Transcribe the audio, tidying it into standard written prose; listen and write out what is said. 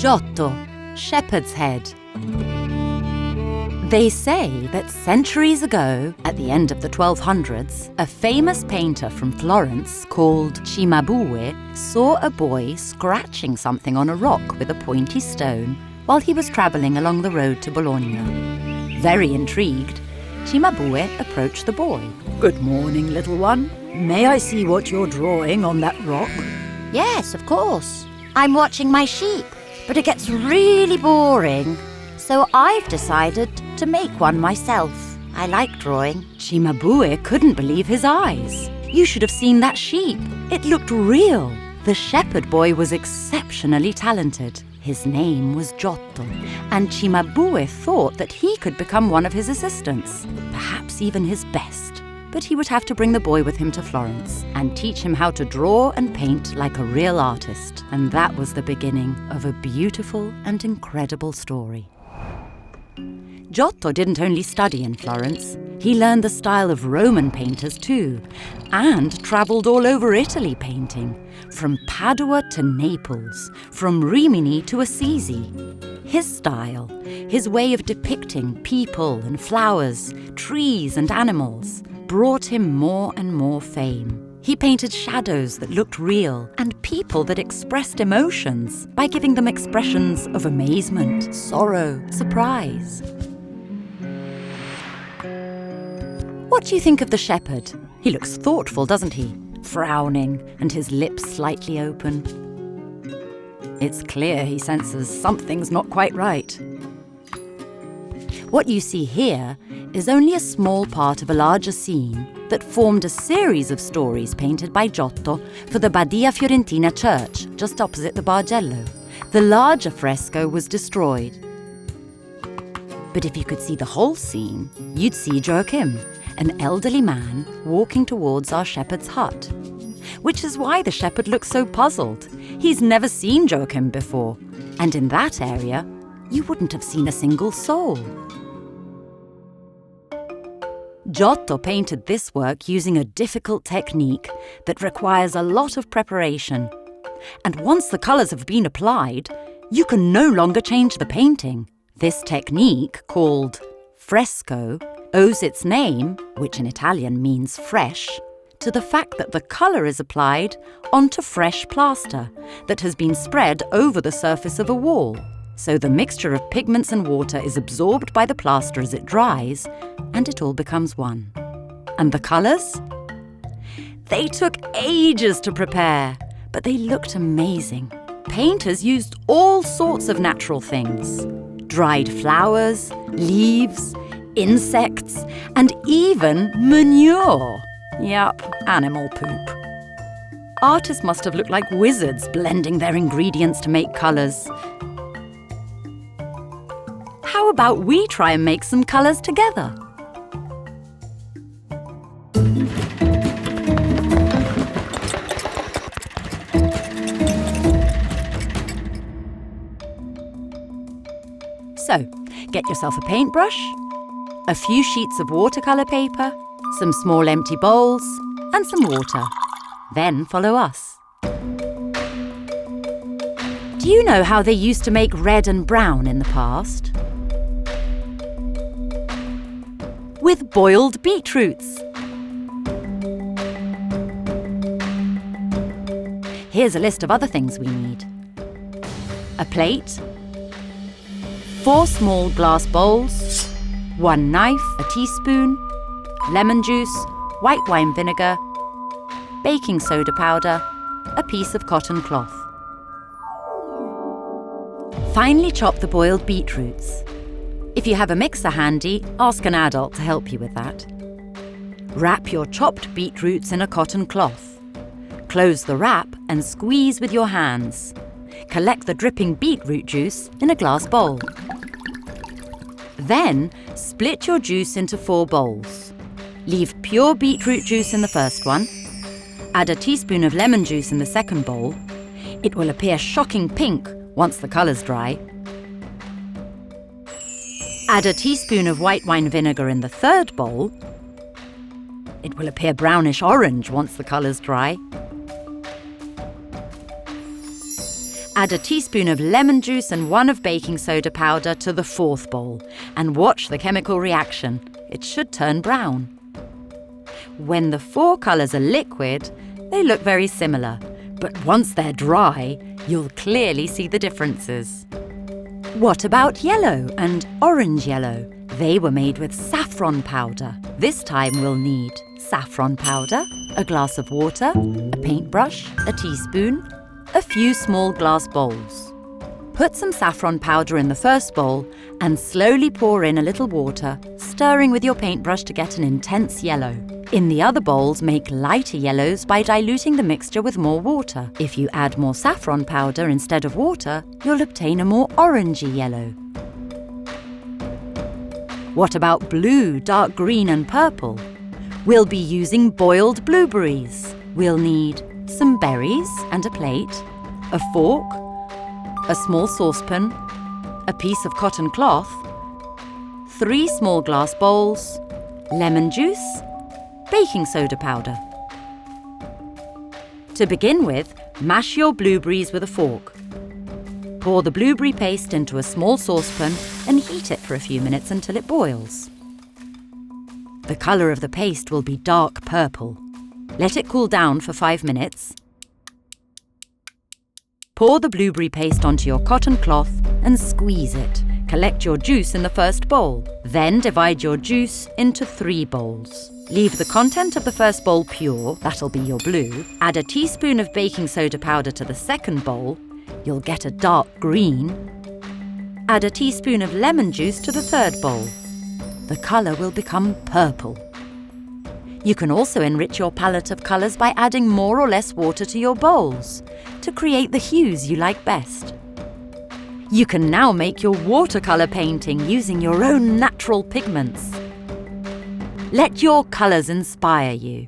Giotto, shepherd's head. They say that centuries ago, at the end of the 1200s, a famous painter from Florence called Cimabue saw a boy scratching something on a rock with a pointy stone while he was travelling along the road to Bologna. Very intrigued, Cimabue approached the boy. "Good morning, little one. May I see what you're drawing on that rock?" "Yes, of course. I'm watching my sheep, but it gets really boring. So I've decided to make one myself. I like drawing." Cimabue couldn't believe his eyes. You should have seen that sheep. It looked real. The shepherd boy was exceptionally talented. His name was Giotto, and Cimabue thought that he could become one of his assistants, perhaps even his best. But he would have to bring the boy with him to Florence and teach him how to draw and paint like a real artist. And that was the beginning of a beautiful and incredible story. Giotto didn't only study in Florence, he learned the style of Roman painters too, and travelled all over Italy painting, from Padua to Naples, from Rimini to Assisi. His style, his way of depicting people and flowers, trees and animals, brought him more and more fame. He painted shadows that looked real and people that expressed emotions by giving them expressions of amazement, sorrow, surprise. What do you think of the shepherd? He looks thoughtful, doesn't he? Frowning and his lips slightly open. It's clear he senses something's not quite right. What you see here is only a small part of a larger scene that formed a series of stories painted by Giotto for the Badia Fiorentina church, just opposite the Bargello. The larger fresco was destroyed. But if you could see the whole scene, you'd see Joachim, an elderly man walking towards our shepherd's hut. Which is why the shepherd looks so puzzled. He's never seen Joachim before, and in that area, you wouldn't have seen a single soul. Giotto painted this work using a difficult technique that requires a lot of preparation. And once the colours have been applied, you can no longer change the painting. This technique, called fresco, owes its name, which in Italian means fresh, to the fact that the colour is applied onto fresh plaster that has been spread over the surface of a wall. So the mixture of pigments and water is absorbed by the plaster as it dries, and it all becomes one. And the colours? They took ages to prepare, but they looked amazing. Painters used all sorts of natural things. Dried flowers, leaves, insects, and even manure. Yup, animal poop. Artists must have looked like wizards blending their ingredients to make colours. How about we try and make some colours together? So, get yourself a paintbrush, a few sheets of watercolour paper, some small empty bowls, and some water. Then follow us. Do you know how they used to make red and brown in the past? With boiled beetroots. Here's a list of other things we need. A plate, 4 small glass bowls, 1 knife, a teaspoon, lemon juice, white wine vinegar, baking soda powder, a piece of cotton cloth. Finely chop the boiled beetroots. If you have a mixer handy, ask an adult to help you with that. Wrap your chopped beetroots in a cotton cloth. Close the wrap and squeeze with your hands. Collect the dripping beetroot juice in a glass bowl. Then, split your juice into 4 bowls. Leave pure beetroot juice in the first one. Add a teaspoon of lemon juice in the second bowl. It will appear shocking pink once the colours dry. Add a teaspoon of white wine vinegar in the third bowl. It will appear brownish orange once the colours dry. Add a teaspoon of lemon juice and 1 of baking soda powder to the 4th bowl and watch the chemical reaction. It should turn brown. When the 4 colours are liquid, they look very similar, but once they're dry, you'll clearly see the differences. What about yellow and orange yellow? They were made with saffron powder. This time we'll need saffron powder, a glass of water, a paintbrush, a teaspoon, a few small glass bowls. Put some saffron powder in the first bowl and slowly pour in a little water, stirring with your paintbrush to get an intense yellow. In the other bowls, make lighter yellows by diluting the mixture with more water. If you add more saffron powder instead of water, you'll obtain a more orangey yellow. What about blue, dark green and purple? We'll be using boiled blueberries. We'll need some berries and a plate, a fork, a small saucepan, a piece of cotton cloth, 3 small glass bowls, lemon juice, baking soda powder. To begin with, mash your blueberries with a fork. Pour the blueberry paste into a small saucepan and heat it for a few minutes until it boils. The colour of the paste will be dark purple. Let it cool down for 5 minutes. Pour the blueberry paste onto your cotton cloth and squeeze it. Collect your juice in the first bowl. Then divide your juice into 3 bowls. Leave the content of the first bowl pure, that'll be your blue. Add a teaspoon of baking soda powder to the second bowl. You'll get a dark green. Add a teaspoon of lemon juice to the third bowl. The colour will become purple. You can also enrich your palette of colours by adding more or less water to your bowls to create the hues you like best. You can now make your watercolour painting using your own natural pigments. Let your colours inspire you.